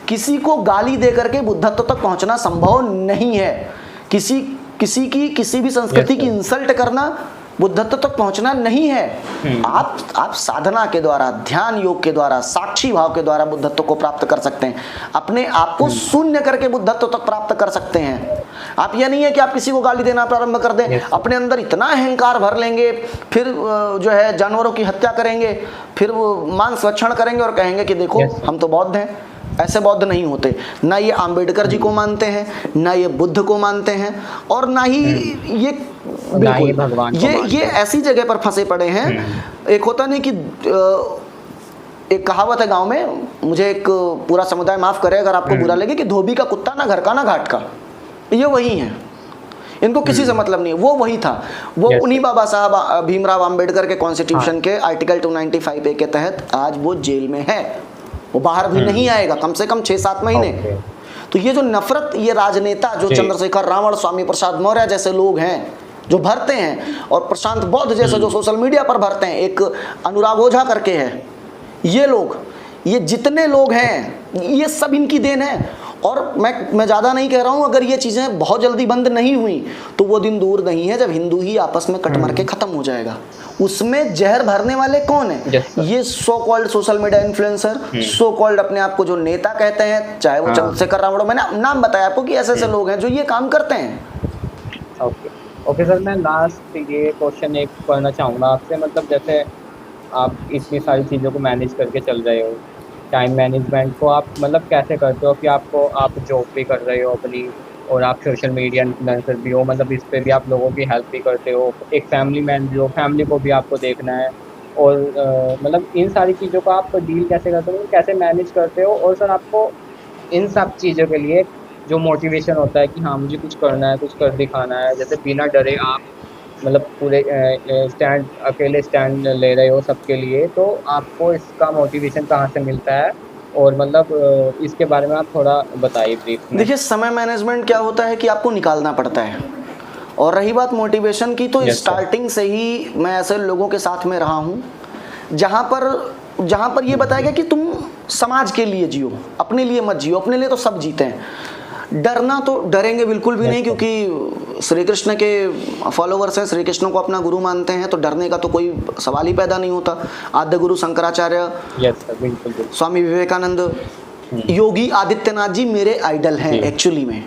किसी को गाली दे करके बुद्धत्व तक पहुंचना संभव नहीं है। किसी भी संस्कृति की इंसल्ट करना बुद्धत्व तक पहुंचना नहीं है। आप साधना के द्वारा, ध्यान योग के द्वारा, साक्षी भाव के द्वारा बुद्धत्व को प्राप्त कर सकते हैं। अपने आप को शून्य करके बुद्धत्व तक प्राप्त कर सकते हैं। आप ये नहीं है कि आप किसी को गाली देना प्रारंभ कर दें, अपने अंदर इतना अहंकार भर लेंगे, फिर जो है जानवरों की हत्या करेंगे, फिर वो मांस भक्षण करेंगे और कहेंगे कि देखो हम तो बौद्ध हैं। ऐसे बौद्ध नहीं होते, ना ये आम्बेडकर जी को मानते हैं, ना ये बुद्ध को मानते हैं, और ना ही ये बिल्कुल भगवान को ये ऐसी जगह पर फंसे पड़े हैं। एक होता नहीं कि एक कहावत है गांव में, मुझे एक पूरा समुदाय माफ करे अगर आपको बुरा लगे, कि धोबी का कुत्ता ना घर का ना घाट का। ये वही है, इनको किसी से मतलब नहीं है। वो वही था, वो उन्हीं बाबा साहब भीमराव अंबेडकर के कॉन्स्टिट्यूशन के आर्टिकल 295A के तहत आज वो जेल में है, वो बाहर भी नहीं आएगा कम से कम 6-7 महीने। तो ये जो नफरत, ये राजनेता जो चंद्रशेखर रावण, स्वामी प्रसाद मौर्य जैसे लोग हैं जो भरते हैं, और प्रशांत बौद्ध जैसे जो सोशल मीडिया पर भरते हैं, एक अनुराग ओझा करके है, ये लोग, ये जितने लोग हैं, ये सब इनकी देन है। और मैं ज़्यादा नहीं कह रहा हूँ, अगर ये चीज़ें बहुत जल्दी बंद नहीं हुई तो वो दिन दूर नहीं है जब हिंदू ही आपस में कट मर के ख़त्म हो जाएगा। उसमें जहर भरने वाले कौन है? ये so called social media influencer, so called अपने आप को जो नेता कहते हैं, चाहे वो चंद्रशेखर रावण, मैंने नाम बताया आपको कि ऐसे ऐसे लोग हैं जो ये काम करते हैं। ओके सर, मैं लास्ट ये क्वेश्चन एक करना चाहूँगा आपसे, मतलब जैसे आप इतनी सारी चीज़ों को मैनेज करके चल रहे हो, टाइम मैनेजमेंट को आप मतलब कैसे करते हो कि आप जॉब भी कर रहे हो अपनी, और आप सोशल मीडिया इन्फ्लुएंसर भी हो, मतलब इस पे भी आप लोगों की हेल्प भी करते हो, एक फैमिली मैन भी हो, फैमिली को भी आपको देखना है, और मतलब इन सारी चीज़ों को आप डील कैसे करते हो, कैसे मैनेज करते हो? और सर आपको इन सब चीज़ों के लिए जो मोटिवेशन होता है कि हाँ मुझे कुछ करना है, कुछ कर दिखाना है, जैसे बिना डरे आप मतलब पूरे अकेले स्टैंड ले रहे हो सबके लिए, तो आपको इसका मोटिवेशन कहाँ से मिलता है? और मतलब इसके बारे में आप थोड़ा बताइए ब्रीफ में। देखिए, समय मैनेजमेंट क्या होता है कि आपको निकालना पड़ता है। और रही बात मोटिवेशन की, तो स्टार्टिंग से ही मैं ऐसे लोगों के साथ में रहा हूँ जहाँ पर ये बताया गया कि तुम समाज के लिए जियो, अपने लिए मत जियो। अपने लिए तो सब जीते हैं, डरना तो डरेंगे बिल्कुल भी नहीं, क्योंकि श्री कृष्ण के फॉलोवर्स हैं, श्री कृष्ण को अपना गुरु मानते हैं, तो डरने का तो कोई सवाल ही पैदा नहीं होता। आद्य गुरु शंकराचार्य, स्वामी विवेकानंद, योगी आदित्यनाथ जी मेरे आइडल हैं। एक्चुअली में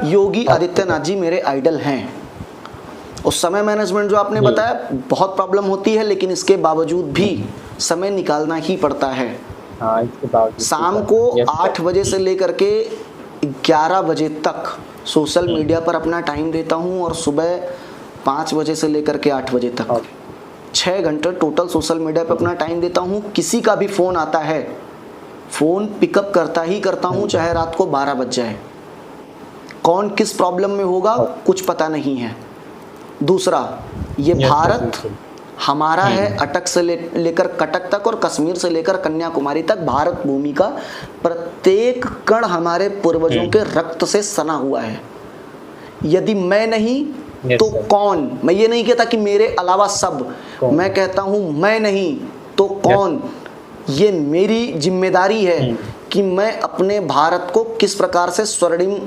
योगी आदित्यनाथ जी मेरे आइडल हैं। उस समय मैनेजमेंट जो आपने बताया, बहुत प्रॉब्लम होती है, लेकिन इसके बावजूद भी समय निकालना ही पड़ता है। शाम को 8 बजे से लेकर के 11 बजे तक सोशल मीडिया पर अपना टाइम देता हूँ, और सुबह 5 बजे से लेकर के 8 बजे तक 6 घंटे टोटल सोशल मीडिया पर अपना टाइम देता हूँ। किसी का भी फ़ोन आता है, फ़ोन पिकअप करता ही करता हूँ, चाहे रात को 12 बज जाए। कौन किस प्रॉब्लम में होगा कुछ पता नहीं है। दूसरा, ये भारत हमारा है, अटक से लेकर कटक तक, और कश्मीर से लेकर कन्याकुमारी तक भारत भूमि का प्रत्येक कण हमारे पूर्वजों के रक्त से सना हुआ है। यदि मैं नहीं तो कौन? मैं ये नहीं कहता कि मेरे अलावा सब, मैं कहता हूँ मैं नहीं तो कौन। ये मेरी जिम्मेदारी है कि मैं अपने भारत को किस प्रकार से स्वर्णिम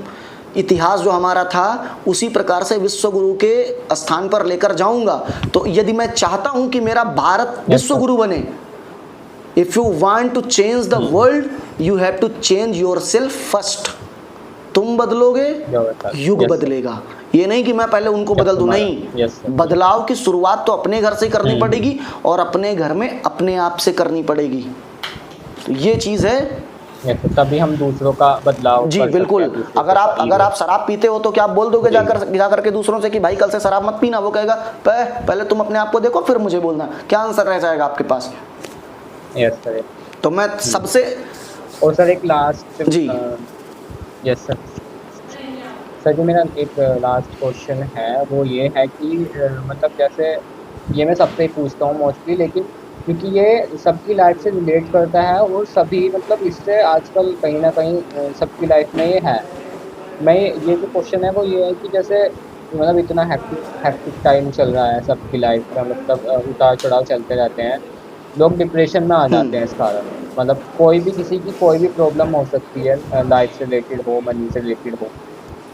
इतिहास जो हमारा था उसी प्रकार से विश्व गुरु के स्थान पर लेकर जाऊंगा। तो यदि मैं चाहता हूं कि मेरा भारत विश्व गुरु बने, if you want to change the world you have to change yourself first. तुम बदलोगे, युग बदलेगा। ये नहीं कि मैं पहले उनको बदल दूं, नहीं। बदलाव की शुरुआत तो अपने घर से करनी पड़ेगी, और अपने घर में अपने आप से करनी पड़ेगी। तो ये चीज है, तभी हम दूसरों का बदलाव जी बिल्कुल। अगर आप शराब पीते हो तो क्या आप बोल दोगे जाकर के दूसरों से कि भाई कल से शराब मत पीना? वो कहेगा पहले तुम अपने आप को देखो फिर मुझे बोलना। क्या आंसर रह जाएगा आपके पास? Yes sir. तो मैं सबसे, और सर एक लास्ट, जी यस सर, जो मेरा एक लास्ट क्वेश्चन है वो ये है कि मतलब जैसे ये मैं सबसे पूछता हूँ मोस्टली, लेकिन क्योंकि ये सबकी लाइफ से रिलेट करता है, और सभी मतलब इससे आजकल कहीं ना कहीं सबकी लाइफ में ये है। मैं ये जो क्वेश्चन है वो ये है कि जैसे मतलब इतना हैक्टिक टाइम चल रहा है सबकी लाइफ का, मतलब उतार चढ़ाव चलते रहते हैं, लोग डिप्रेशन में आ जाते हैं इस कारण। मतलब कोई भी किसी की कोई भी प्रॉब्लम हो सकती है, लाइफ से रिलेटेड हो, मनी से रिलेटेड हो,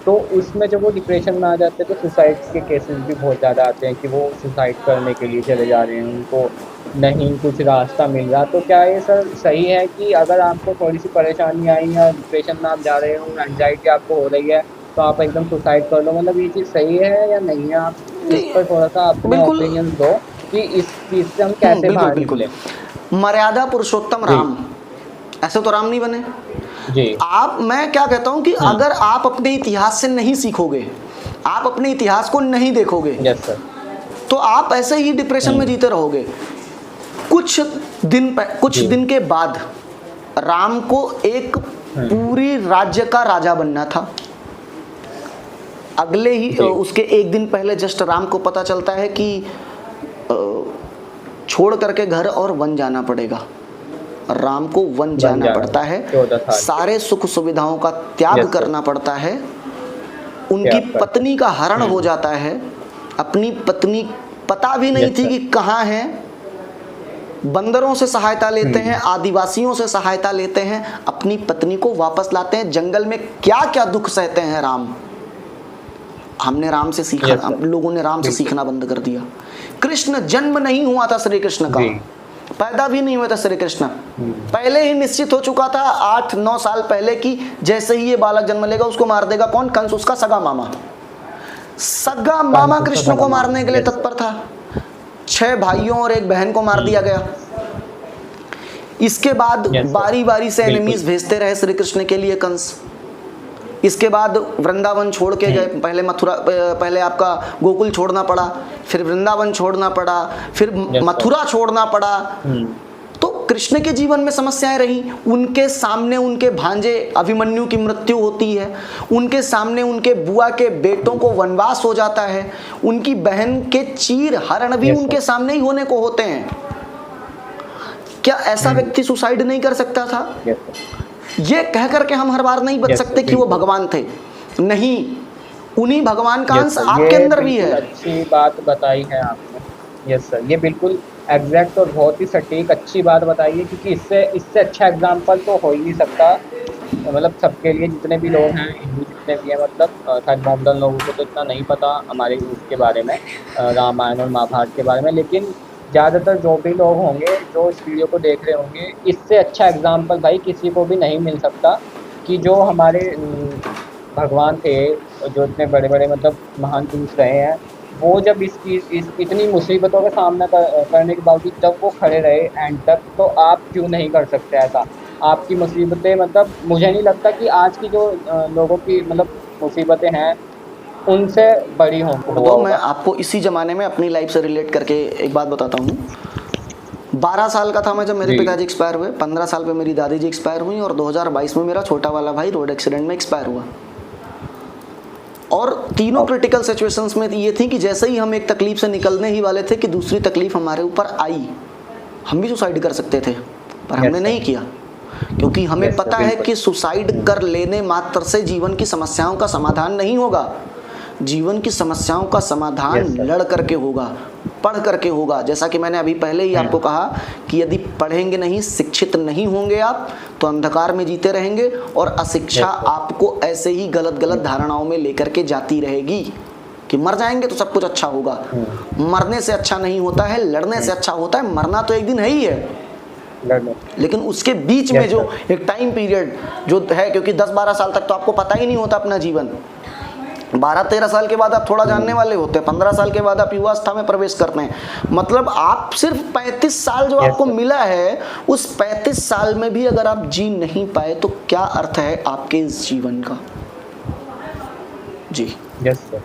तो उसमें जब वो डिप्रेशन में आ जाते हैं तो सुसाइड के केसेस भी बहुत ज़्यादा आते हैं कि वो सुसाइड करने के लिए चले जा रहे हैं, उनको नहीं कुछ रास्ता मिल रहा। तो क्या ये सर सही है कि अगर आपको थोड़ी सी परेशानी आई या डिप्रेशन में आप जा रहे हो, एंजाइटी आपको हो रही है, तो आप एकदम सुसाइड कर लो? मतलब ये चीज़ सही है या नहीं है? आप इस पर थोड़ा सा अपने ओपिनियन दो कि इस चीज़ से हम कैसे बाहर निकलें। मर्यादा पुरुषोत्तम राम ऐसे तो राम नहीं बने। जी मैं क्या कहता हूं कि अगर आप अपने इतिहास से नहीं सीखोगे, आप अपने इतिहास को नहीं देखोगे, यस सर। तो आप ऐसे ही डिप्रेशन में जीते रहोगे। कुछ जी दिन के बाद राम को एक पूरी राज्य का राजा बनना था। अगले ही जी उसके एक दिन पहले जस्ट राम को पता चलता है कि छोड़ करके घर और वन जाना पड़ेगा। राम को वन जाना पड़ता है, 14 साल सारे सुख सुविधाओं का त्याग Yes, sir. करना पड़ता है, उनकी पत्नी का हरण हो जाता है। अपनी पत्नी पता भी नहीं Yes, थी sir. कि कहाँ है। बंदरों से सहायता लेते हैं, आदिवासियों से सहायता लेते हैं, अपनी पत्नी को वापस लाते हैं। जंगल में क्या क्या दुख सहते हैं राम। हमने राम से सीखा, Yes, sir. लोगों ने राम से सीखना बंद कर दिया। कृष्ण जन्म नहीं हुआ था श्री कृष्ण का, जी पैदा भी नहीं हुआ था श्री कृष्ण। पहले ही निश्चित हो चुका था 8-9 साल पहले कि जैसे ही ये बालक जन्म लेगा उसको मार देगा कौन? कंस, उसका सगा मामा। सगा मामा कृष्ण को मारने के लिए तत्पर था। 6 भाइयों और 1 बहन को मार दिया गया। इसके बाद बारी बारी से एनिमीज भेजते रहे श्री कृष्ण के लिए कंस। इसके बाद वृंदावन छोड़ के गए। पहले मथुरा, पहले आपका गोकुल छोड़ना पड़ा, फिर वृंदावन छोड़ना पड़ा, फिर मथुरा छोड़ना पड़ा। तो कृष्ण के जीवन में समस्याएं रही। उनके सामने उनके भांजे अभिमन्यु की मृत्यु होती है, उनके सामने उनके बुआ के बेटों को वनवास हो जाता है, उनकी बहन के चीर हरण भी उनके सामने ही होने को होते हैं। क्या ऐसा व्यक्ति सुसाइड नहीं कर सकता था? ये कह करके हम हर बार नहीं बच सकते कि वो भगवान थे। नहीं, उन्हीं भगवान का अंश आपके अंदर भी है। अच्छी बात बताई है आपने। यस सर, ये बिल्कुल एग्जैक्ट और बहुत ही सटीक अच्छी बात बताई है, क्योंकि इससे अच्छा एग्जाम्पल तो हो ही नहीं सकता। मतलब सबके लिए, जितने भी लोग हैं, हिंदू जितने भी हैं, मतलब शायद मॉडर्न लोगों को तो इतना नहीं पता हमारे उसके बारे में, रामायण और महाभारत के बारे में, लेकिन ज़्यादातर जो भी लोग होंगे जो इस वीडियो को देख रहे होंगे, इससे अच्छा एग्जाम्पल भाई किसी को भी नहीं मिल सकता कि जो हमारे भगवान थे, जो इतने बड़े बड़े मतलब महान पुरुष रहे हैं, वो जब इस इतनी मुसीबतों का सामना करने के बावजूद जब वो खड़े रहे एंड तक, तो आप क्यों नहीं कर सकते ऐसा? आपकी मुसीबतें, मतलब मुझे नहीं लगता कि आज की जो लोगों की मतलब मुसीबतें हैं उनसे बड़ी हों। तो मैं आपको इसी ज़माने में अपनी लाइफ से रिलेट करके एक बात बताता हूँ। 12 साल का था मैं जब मेरे पिताजी एक्सपायर हुए, 15 साल पे मेरी दादी जी एक्सपायर हुई, और 2022 में मेरा छोटा वाला भाई रोड एक्सीडेंट में एक्सपायर हुआ। और तीनों क्रिटिकल सिचुएशंस में ये थी कि जैसे ही हम एक तकलीफ से निकलने ही वाले थे कि दूसरी तकलीफ हमारे ऊपर आई। हम भी सुसाइड कर सकते थे, पर हमने नहीं किया, क्योंकि हमें पता है कि सुसाइड कर लेने मात्र से जीवन की समस्याओं का समाधान नहीं होगा। जीवन की समस्याओं का समाधान लड़ करके होगा, पढ़ करके होगा। जैसा कि मैंने अभी पहले ही आपको कहा कि यदि पढ़ेंगे नहीं, शिक्षित नहीं होंगे आप, तो अंधकार में जीते रहेंगे, और अशिक्षा आपको ऐसे ही गलत गलत धारणाओं में लेकर के जाती रहेगी कि मर जाएंगे तो सब कुछ अच्छा होगा। मरने से अच्छा नहीं होता है, लड़ने से अच्छा होता है। मरना तो एक दिन है ही है, लेकिन उसके बीच में जो एक टाइम पीरियड जो है, क्योंकि 10-12 साल तक तो आपको पता ही नहीं होता अपना जीवन। 12-13 साल के बाद आप थोड़ा जानने वाले होते हैं, 15 साल के बाद आप युवावस्था में प्रवेश करते हैं। मतलब आप सिर्फ 35 साल जो आपको मिला है, उस 35 साल में भी अगर आप जी नहीं पाए तो क्या अर्थ है आपके इस जीवन का? जी यस सर।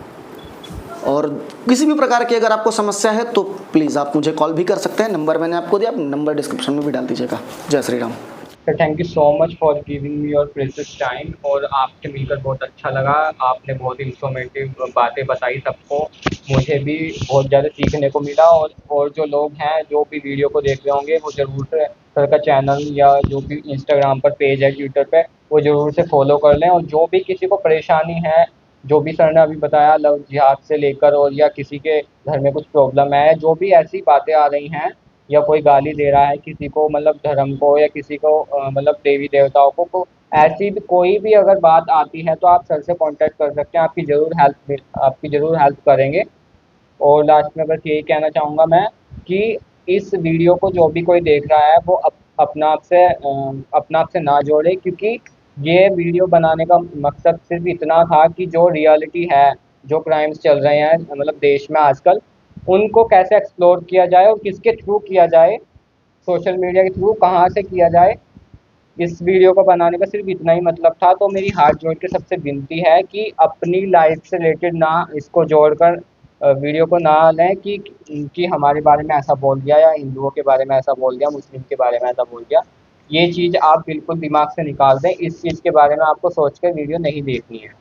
और किसी भी प्रकार की अगर आपको समस्या है तो प्लीज़ आप मुझे कॉल भी कर सकते हैं। नंबर मैंने आपको दिया, नंबर डिस्क्रिप्शन में भी डाल दीजिएगा। जय Shri Ram. Sir thank you so much for giving me your precious time, और आपसे मिलकर बहुत अच्छा लगा। आपने बहुत इंफॉर्मेटिव बातें बताई सबको, मुझे भी बहुत ज़्यादा सीखने को मिला। और जो लोग हैं जो भी वीडियो को देख रहे होंगे, वो ज़रूर से सर का चैनल या जो भी इंस्टाग्राम पर पेज है, ट्विटर पे, वो ज़रूर से फॉलो कर लें। और जो भी किसी को परेशानी है, जो भी सर ने अभी बताया लव जिहाद से लेकर, और या किसी के घर में कुछ प्रॉब्लम है, जो भी ऐसी बातें आ रही हैं, या कोई गाली दे रहा है किसी को, मतलब धर्म को, या किसी को मतलब देवी देवताओं को ऐसी भी कोई भी अगर बात आती है, तो आप सर से कांटेक्ट कर सकते हैं। आपकी ज़रूर हेल्प करेंगे। और लास्ट में बस यही कहना चाहूँगा मैं कि इस वीडियो को जो भी कोई देख रहा है, वो अपना आप से ना जोड़े, क्योंकि ये वीडियो बनाने का मकसद सिर्फ इतना था कि जो रियलिटी है, जो क्राइम्स चल रहे हैं मतलब देश में आजकल, उनको कैसे एक्सप्लोर किया जाए और किसके थ्रू किया जाए, सोशल मीडिया के थ्रू कहाँ से किया जाए, इस वीडियो को बनाने का सिर्फ इतना ही मतलब था। तो मेरी हाथ जोड़ के सबसे विनती है कि अपनी लाइफ से रिलेटेड ना इसको जोड़कर वीडियो को ना लें कि हमारे बारे में ऐसा बोल दिया या हिंदुओं के बारे में ऐसा बोल दिया, मुस्लिम के बारे में ऐसा बोल दिया। ये चीज़ आप बिल्कुल दिमाग से निकाल दें। इस चीज़ के बारे में आपको सोच कर वीडियो नहीं देखनी है।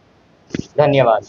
धन्यवाद।